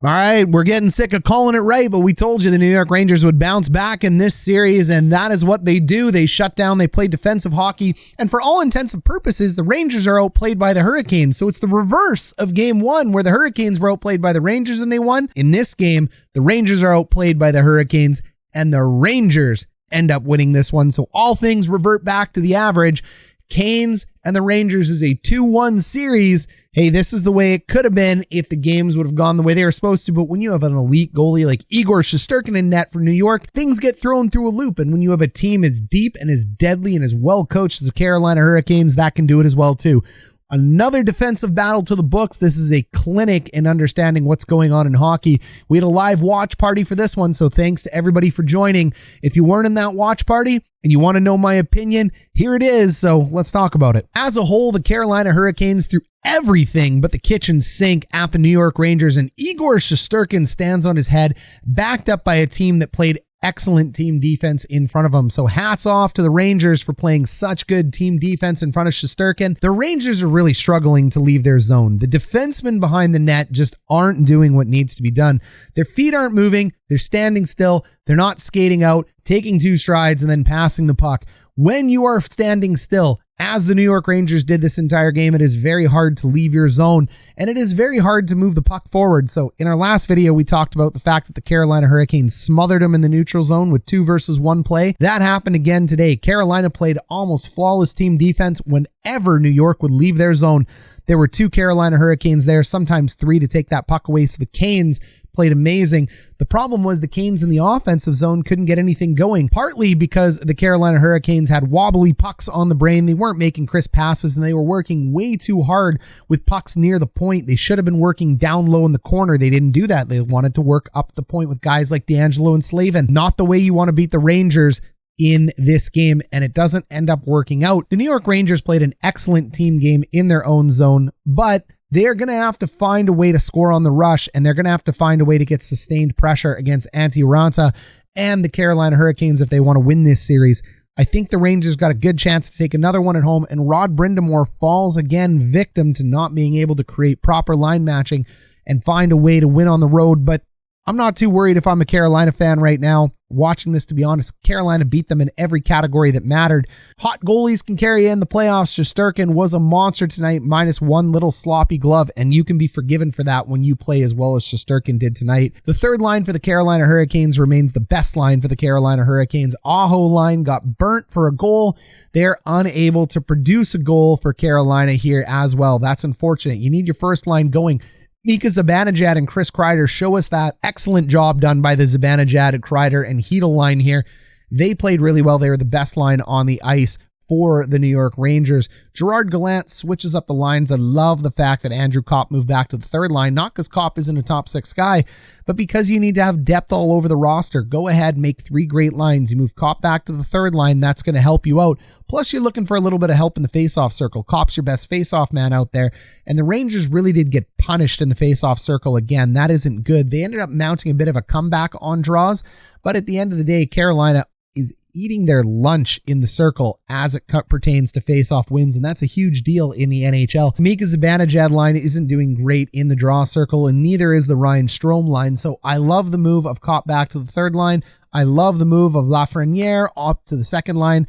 All right, we're getting sick of calling it right, but we told you the New York Rangers would bounce back in this series, and that is what they do. They shut down, they play defensive hockey, and for all intents and purposes, the Rangers are outplayed by the Hurricanes. So it's the reverse of game one, where the Hurricanes were outplayed by the Rangers and they won. In this game, the Rangers are outplayed by the Hurricanes, and the Rangers end up winning this one. So all things revert back to the average. Canes and the Rangers is a 2-1 series. Hey, this is the way it could have been if the games would have gone the way they were supposed to. But when you have an elite goalie like Igor Shesterkin in net for New York, things get thrown through a loop. And when you have a team as deep and as deadly and as well coached as the Carolina Hurricanes, that can do it as well too. Another defensive battle to the books. This is a clinic in understanding what's going on in hockey. We had a live watch party for this one, so thanks to everybody for joining. If you weren't in that watch party and you want to know my opinion, here it is, so let's talk about it. As a whole, the Carolina Hurricanes threw everything but the kitchen sink at the New York Rangers, and Igor Shesterkin stands on his head, backed up by a team that played excellent team defense in front of them. So hats off to the Rangers for playing such good team defense in front of Shesterkin. The Rangers are really struggling to leave their zone. The defensemen behind the net just aren't doing what needs to be done. Their feet aren't moving. They're standing still. They're not skating out, taking 2 strides, and then passing the puck. When you are standing still, as the New York Rangers did this entire game, it is very hard to leave your zone, and it is very hard to move the puck forward. So in our last video, we talked about the fact that the Carolina Hurricanes smothered them in the neutral zone with 2 versus 1 play. That happened again today. Carolina played almost flawless team defense whenever New York would leave their zone. There were 2 Carolina Hurricanes there, sometimes 3 to take that puck away. So the Canes played amazing. The problem was the Canes in the offensive zone couldn't get anything going, partly because the Carolina Hurricanes had wobbly pucks on the brain. They weren't making crisp passes, and they were working way too hard with pucks near the point. They should have been working down low in the corner. They didn't do that. They wanted to work up the point with guys like Deangelo and Slavin. Not the way you want to beat the Rangers in this game, and it doesn't end up working out. The New York Rangers played an excellent team game in their own zone, but they're going to have to find a way to score on the rush, and they're going to have to find a way to get sustained pressure against Antti Raanta and the Carolina Hurricanes if they want to win this series. I think the Rangers got a good chance to take another one at home, and Rod Brind'amour falls again victim to not being able to create proper line matching and find a way to win on the road. But I'm not too worried if I'm a Carolina fan right now. Watching this, to be honest, Carolina beat them in every category that mattered. Hot goalies can carry in the playoffs. Shesterkin was a monster tonight, minus 1 little sloppy glove, and you can be forgiven for that when you play as well as Shesterkin did tonight. The third line for the Carolina Hurricanes remains the best line for the Carolina Hurricanes. Aho line got burnt for a goal. They're unable to produce a goal for Carolina here as well. That's unfortunate. You need your first line going. Mika, Zibanejad, and Chris Kreider show us that. Excellent job done by the Zibanejad, Kreider, and Hedl line here. They played really well. They were the best line on the ice for the New York Rangers. Gerard Gallant switches up the lines. I love the fact that Andrew Kopp moved back to the third line, not because Kopp isn't a top 6 guy, but because you need to have depth all over the roster. Go ahead, make 3 great lines. You move Kopp back to the third line, that's going to help you out. Plus, you're looking for a little bit of help in the faceoff circle. Kopp's your best faceoff man out there, and the Rangers really did get punished in the faceoff circle again. That isn't good. They ended up mounting a bit of a comeback on draws, but at the end of the day, Carolina is eating their lunch in the circle as it pertains to face-off wins, and that's a huge deal in the NHL. Mika Zibanejad line isn't doing great in the draw circle, and neither is the Ryan Strome line, so I love the move of Kopp back to the third line. I love the move of Lafreniere up to the second line.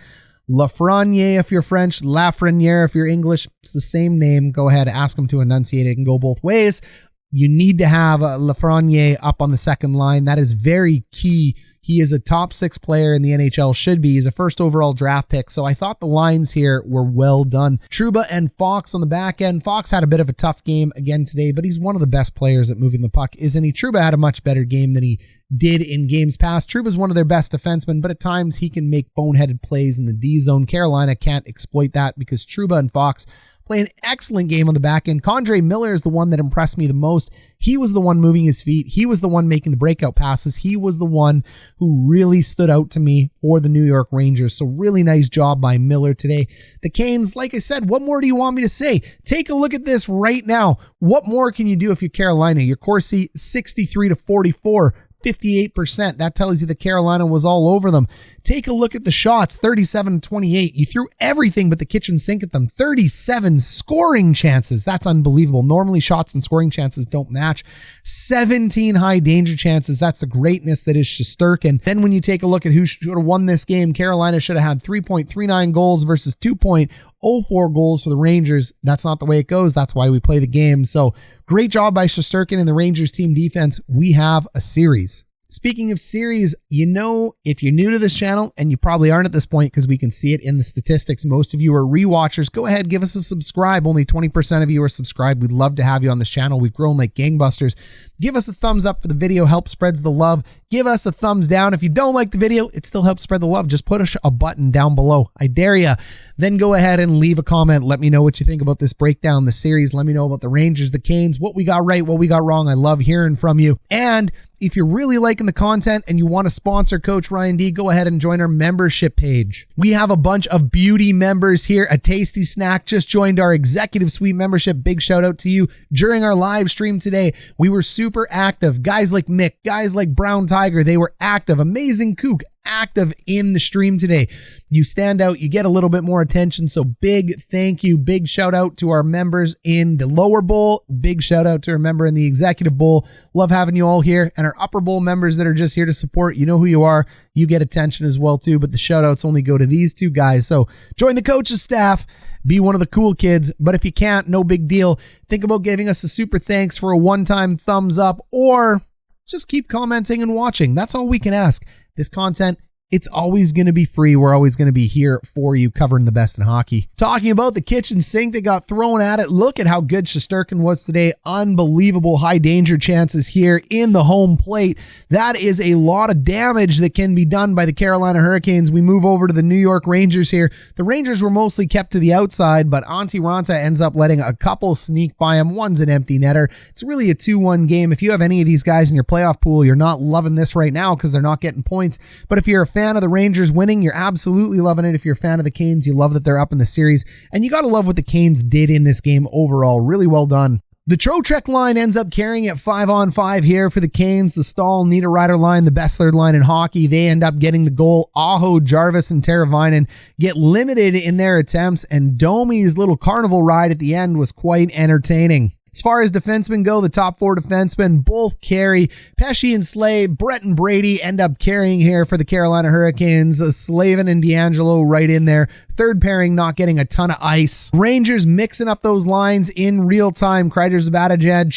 Lafreniere if you're French, Lafreniere if you're English, it's the same name. Go ahead, ask him to enunciate it. It can go both ways. You need to have Lafreniere up on the second line. That is very key. He is a top 6 player in the NHL, should be. He's a first overall draft pick, so I thought the lines here were well done. Trouba and Fox on the back end. Fox had a bit of a tough game again today, but he's one of the best players at moving the puck, isn't he? Trouba had a much better game than he did in games past. Trouba's one of their best defensemen, but at times he can make boneheaded plays in the D zone. Carolina can't exploit that because Trouba and Fox play an excellent game on the back end. Condre Miller is the one that impressed me the most. He was the one moving his feet. He was the one making the breakout passes. He was the one who really stood out to me for the New York Rangers. So really nice job by Miller today. The Canes, like I said, what more do you want me to say? Take a look at this right now. What more can you do if you're Carolina? Your Corsi 63-44. 58%. That tells you that Carolina was all over them. Take a look at the shots, 37-28. You threw everything but the kitchen sink at them. 37 scoring chances. That's unbelievable. Normally shots and scoring chances don't match. 17 high danger chances. That's the greatness that is Shesterkin. Then when you take a look at who should have won this game, Carolina should have had 3.39 goals versus 2.04 goals for the Rangers. That's not the way it goes. That's why we play the game. So great job by Shesterkin and the Rangers team defense. We have a series. Speaking of series, you know, if you're new to this channel, and you probably aren't at this point because we can see it in the statistics, most of you are rewatchers, go ahead, give us a subscribe. Only 20% of you are subscribed. We'd love to have you on this channel. We've grown like gangbusters. Give us a thumbs up for the video, help spreads the love. Give us a thumbs down. If you don't like the video, it still helps spread the love. Just put a button down below. I dare ya. Then go ahead and leave a comment. Let me know what you think about this breakdown, the series. Let me know about the Rangers, the Canes, what we got right, what we got wrong. I love hearing from you. And if you're really liking the content and you want to sponsor Coach Ryan D, go ahead and join our membership page. We have a bunch of beauty members here. A Tasty Snack just joined our Executive Suite membership. Big shout out to you. During our live stream today, we were super active. Guys like Mick, guys like Brown Tiger, they were active. Amazing Kook, active in the stream today. You stand out, you get a little bit more attention. So big thank you, big shout out to our members in the lower bowl. Big shout out to our member in the executive bowl. Love having you all here. And our upper bowl members that are just here to support, you know who you are. You get attention as well too, but the shout outs only go to these two guys. So join the coach's staff, be one of the cool kids. But if you can't, no big deal. Think about giving us a super thanks for a one-time thumbs up, or just keep commenting and watching. That's all we can ask. This content, it's always going to be free. We're always going to be here for you, covering the best in hockey. Talking about the kitchen sink that got thrown at it. Look at how good Shesterkin was today. Unbelievable high danger chances here in the home plate. That is a lot of damage that can be done by the Carolina Hurricanes. We move over to the New York Rangers here. The Rangers were mostly kept to the outside, but Antti Raanta ends up letting a couple sneak by him. One's an empty netter. It's really a 2-1 game. If you have any of these guys in your playoff pool, you're not loving this right now because they're not getting points. But if you're a fan of the Rangers winning, you're absolutely loving it. If you're a fan of the Canes, you love that they're up in the series. And you got to love what the Canes did in this game overall. Really well done. The Trocheck line ends up carrying it 5-on-5 here for the Canes. The Stahl, Niederreiter line, the best third line in hockey. They end up getting the goal. Aho, Jarvis, and Teravainen get limited in their attempts, and Domi's little carnival ride at the end was quite entertaining. As far as defensemen go, the top four defensemen both carry. Pesce and Slay, Brett and Brady end up carrying here for the Carolina Hurricanes. Slavin and Deangelo right in there. Third pairing not getting a ton of ice. Rangers mixing up those lines in real time. Kreider, Zibanejad,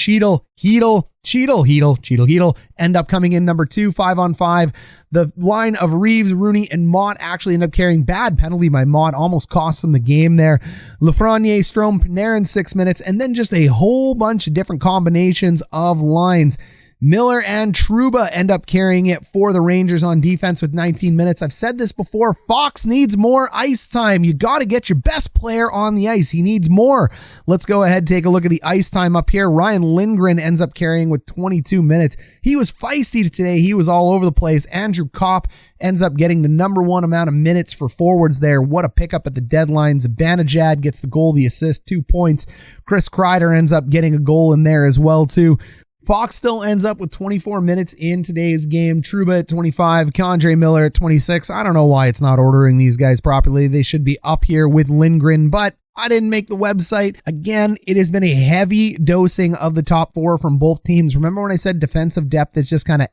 Cheadle end up coming in number 2, 5-on-5. The line of Reeves, Rooney, and Mott actually end up carrying. Bad penalty by Mott, almost cost them the game there. Lafreniere, Strome, Panarin 6 minutes, and then just a whole bunch of different combinations of lines. Miller and Trouba end up carrying it for the Rangers on defense with 19 minutes. I've said this before, Fox needs more ice time. You got to get your best player on the ice. He needs more. Let's go ahead and take a look at the ice time up here. Ryan Lindgren ends up carrying with 22 minutes. He was feisty today. He was all over the place. Andrew Kopp ends up getting the number 1 amount of minutes for forwards there. What a pickup at the deadline. Zibanejad gets the goal, the assist, 2 points. Chris Kreider ends up getting a goal in there as well too. Fox still ends up with 24 minutes in today's game. Trouba at 25, K'Andre Miller at 26. I don't know why it's not ordering these guys properly. They should be up here with Lindgren, but I didn't make the website. Again, it has been a heavy dosing of the top 4 from both teams. Remember when I said defensive depth is just kind of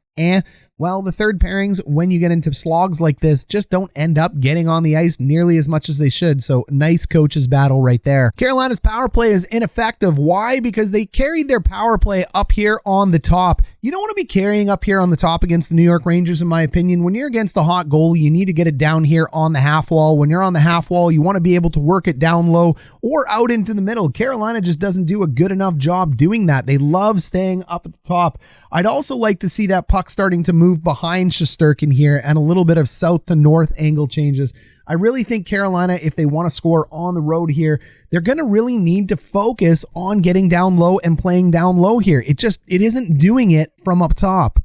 Well, the third pairings, when you get into slogs like this, just don't end up getting on the ice nearly as much as they should. So nice coach's battle right there. Carolina's power play is ineffective. Why? Because they carried their power play up here on the top. You don't want to be carrying up here on the top against the New York Rangers, in my opinion. When you're against a hot goalie, you need to get it down here on the half wall. When you're on the half wall, you want to be able to work it down low or out into the middle. Carolina just doesn't do a good enough job doing that. They love staying up at the top. I'd also like to see that puck starting to move behind Shesterkin here and a little bit of south to north angle changes. I really think Carolina, if they want to score on the road here, they're going to really need to focus on getting down low and playing down low here. It isn't doing it from up top.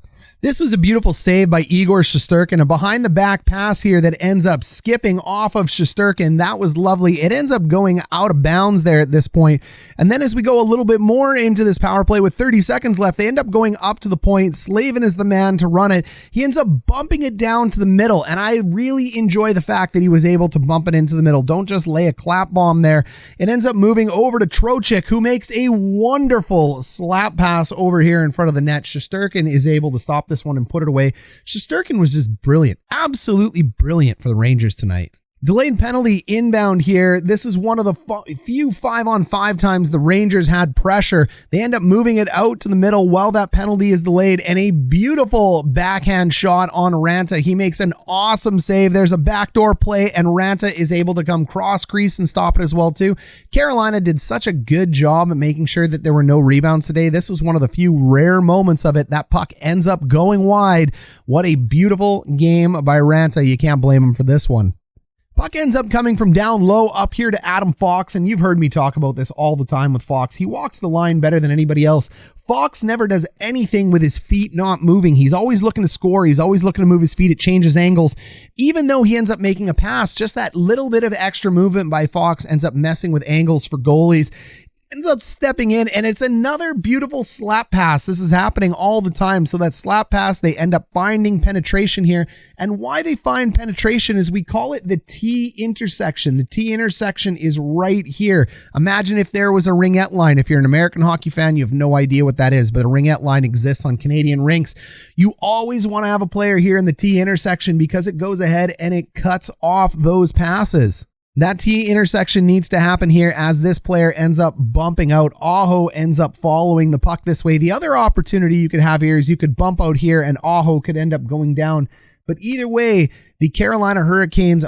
This was a beautiful save by Igor Shesterkin, a behind-the-back pass here that ends up skipping off of Shesterkin. That was lovely. It ends up going out of bounds there at this point. And then as we go a little bit more into this power play with 30 seconds left, they end up going up to the point. Slavin is the man to run it. He ends up bumping it down to the middle, and I really enjoy the fact that he was able to bump it into the middle. Don't just lay a clap bomb there. It ends up moving over to Trocheck, who makes a wonderful slap pass over here in front of the net. Shesterkin is able to stop this one and put it away. Shesterkin was just brilliant, absolutely brilliant for the Rangers tonight. Delayed penalty inbound here. This is one of the few 5-on-5 times the Rangers had pressure. They end up moving it out to the middle while that penalty is delayed, and a beautiful backhand shot on Ranta. He makes an awesome save. There's a backdoor play, and Ranta is able to come cross crease and stop it as well too. Carolina did such a good job at making sure that there were no rebounds today. This was one of the few rare moments of it. That puck ends up going wide. What a beautiful game by Ranta. You can't blame him for this one. Puck ends up coming from down low up here to Adam Fox, and you've heard me talk about this all the time with Fox. He walks the line better than anybody else. Fox never does anything with his feet not moving. He's always looking to score. He's always looking to move his feet. It changes angles. Even though he ends up making a pass, just that little bit of extra movement by Fox ends up messing with angles for goalies. Ends up stepping in, and it's another beautiful slap pass. This is happening all the time. So that slap pass, they end up finding penetration here. And why they find penetration is we call it the T intersection. The T intersection is right here. Imagine if there was a ringette line. If you're an American hockey fan, you have no idea what that is, but a ringette line exists on Canadian rinks. You always want to have a player here in the T intersection because it goes ahead and it cuts off those passes. That T intersection needs to happen here as this player ends up bumping out. Aho ends up following the puck this way. The other opportunity you could have here is you could bump out here and Aho could end up going down. But either way, the Carolina Hurricanes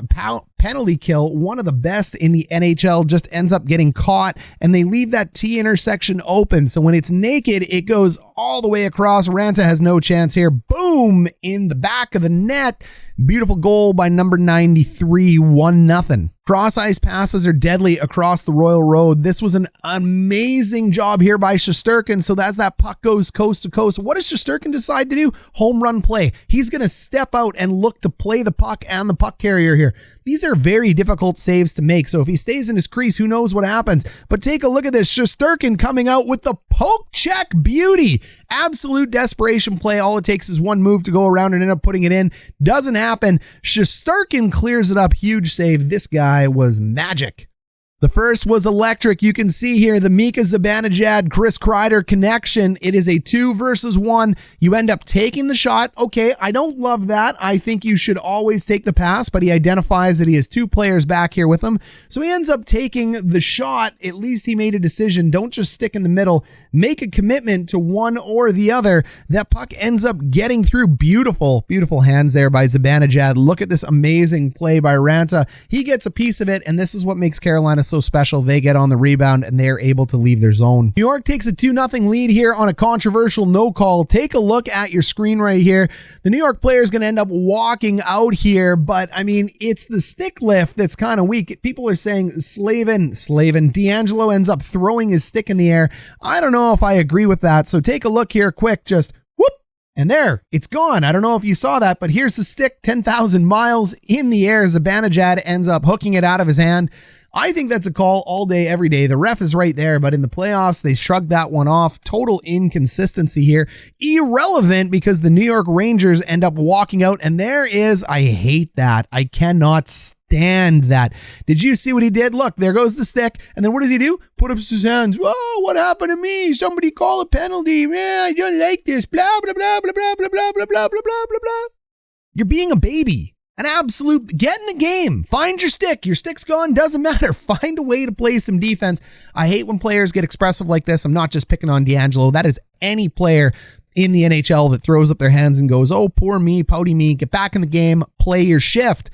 penalty kill, one of the best in the NHL, just ends up getting caught, and they leave that T intersection open. So when it's naked, it goes all the way across. Ranta has no chance here. Boom! In the back of the net. Beautiful goal by number 93, 1-0. Cross ice passes are deadly across the Royal Road. This was an amazing job here by Shesterkin. So as that puck goes coast to coast, what does Shesterkin decide to do? Home run play. He's going to step out and look to play the puck and the puck carrier here. These are very difficult saves to make. So if he stays in his crease, who knows what happens? But take a look at this. Shesterkin coming out with the poke check beauty. Absolute desperation play. All it takes is one move to go around and end up putting it in. Doesn't happen. Shesterkin clears it up. Huge save. This guy was magic. The first was electric. You can see here the Mika Zibanejad Chris Kreider connection. It is a 2 versus 1. You end up taking the shot. Okay, I don't love that. I think you should always take the pass, but he identifies that he has 2 players back here with him. So he ends up taking the shot. At least he made a decision. Don't just stick in the middle. Make a commitment to one or the other. That puck ends up getting through. Beautiful, beautiful hands there by Zibanejad. Look at this amazing play by Ranta. He gets a piece of it, and this is what makes Carolina so special. They get on the rebound and they're able to leave their zone. New York takes a 2-0 lead here on a controversial no call. Take a look at your screen right here. The New York player is going to end up walking out here, but I mean, it's the stick lift that's kind of weak. People are saying Slavin. Deangelo ends up throwing his stick in the air. I don't know if I agree with that. So take a look here quick, just whoop, and there, it's gone. I don't know if you saw that, but here's the stick 10,000 miles in the air. Zibanejad ends up hooking it out of his hand. I think that's a call all day, every day. The ref is right there, but in the playoffs, they shrugged that one off. Total inconsistency here. Irrelevant because the New York Rangers end up walking out, and there is, I hate that. I cannot stand that. Did you see what he did? Look, there goes the stick, and then what does he do? Put up his hands. Oh, what happened to me? Somebody call a penalty. Yeah, I don't like this. Blah, blah, blah, blah, blah, blah, blah, blah, blah, blah, blah, blah, blah. You're being a baby. An absolute, get in the game. Find your stick. Your stick's gone. Doesn't matter. Find a way to play some defense. I hate when players get expressive like this. I'm not just picking on Deangelo. That is any player in the NHL that throws up their hands and goes, oh, poor me, pouty me. Get back in the game. Play your shift.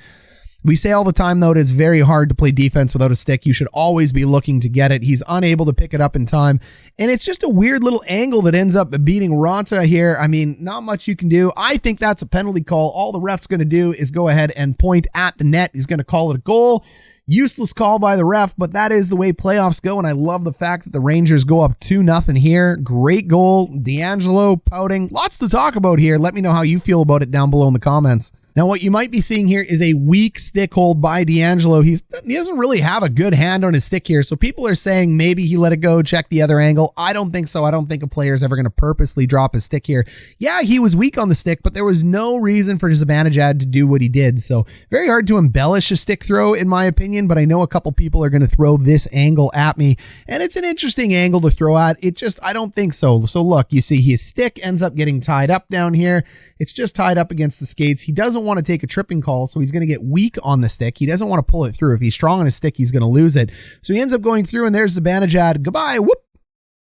We say all the time, though, it is very hard to play defense without a stick. You should always be looking to get it. He's unable to pick it up in time. And it's just a weird little angle that ends up beating Raanta here. I mean, not much you can do. I think that's a penalty call. All the ref's going to do is go ahead and point at the net. He's going to call it a goal. Useless call by the ref, but that is the way playoffs go, and I love the fact that the Rangers go up 2-0 here. Great goal. Deangelo pouting. Lots to talk about here. Let me know how you feel about it down below in the comments. Now, what you might be seeing here is a weak stick hold by Deangelo. He doesn't really have a good hand on his stick here, so people are saying maybe he let it go, check the other angle. I don't think so. I don't think a player is ever going to purposely drop his stick here. Yeah, he was weak on the stick, but there was no reason for Zibanejad to do what he did, so very hard to embellish a stick throw, in my opinion, but I know a couple people are going to throw this angle at me, and it's an interesting angle to throw at. I don't think so. So look, you see his stick ends up getting tied up down here. It's just tied up against the skates. He doesn't want to take a tripping call, so he's going to get weak on the stick. He doesn't want to pull it through. If he's strong on his stick, he's going to lose it. So he ends up going through, and there's Zibanejad. Goodbye. Whoop.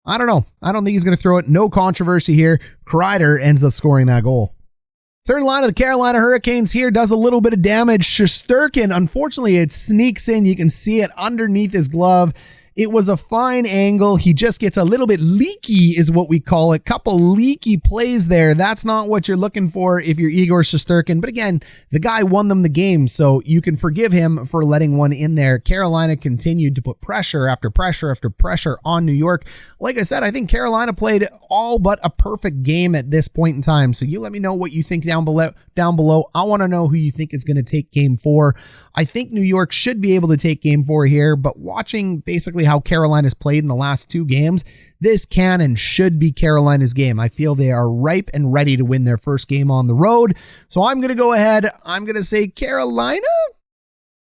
I don't know. I don't think he's going to throw it. No controversy here. Kreider ends up scoring that goal. Third line of the Carolina Hurricanes here does a little bit of damage. Shesterkin, unfortunately, it sneaks in. You can see it underneath his glove. It was a fine angle. He just gets a little bit leaky is what we call it. Couple leaky plays there. That's not what you're looking for if you're Igor Shesterkin. But again, the guy won them the game, so you can forgive him for letting one in there. Carolina continued to put pressure after pressure after pressure on New York. Like I said, I think Carolina played all but a perfect game at this point in time. So you let me know what you think down below. I want to know who you think is going to take game 4. I think New York should be able to take game 4 here, but watching basically how Carolina's played in the last 2 games, this can and should be Carolina's game. I feel they are ripe and ready to win their first game on the road. So I'm going to go ahead. I'm going to say Carolina,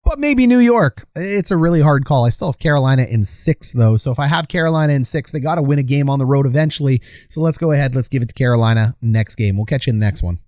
but maybe New York. It's a really hard call. I still have Carolina in 6, though. So if I have Carolina in 6, they got to win a game on the road eventually. So let's go ahead. Let's give it to Carolina next game. We'll catch you in the next one.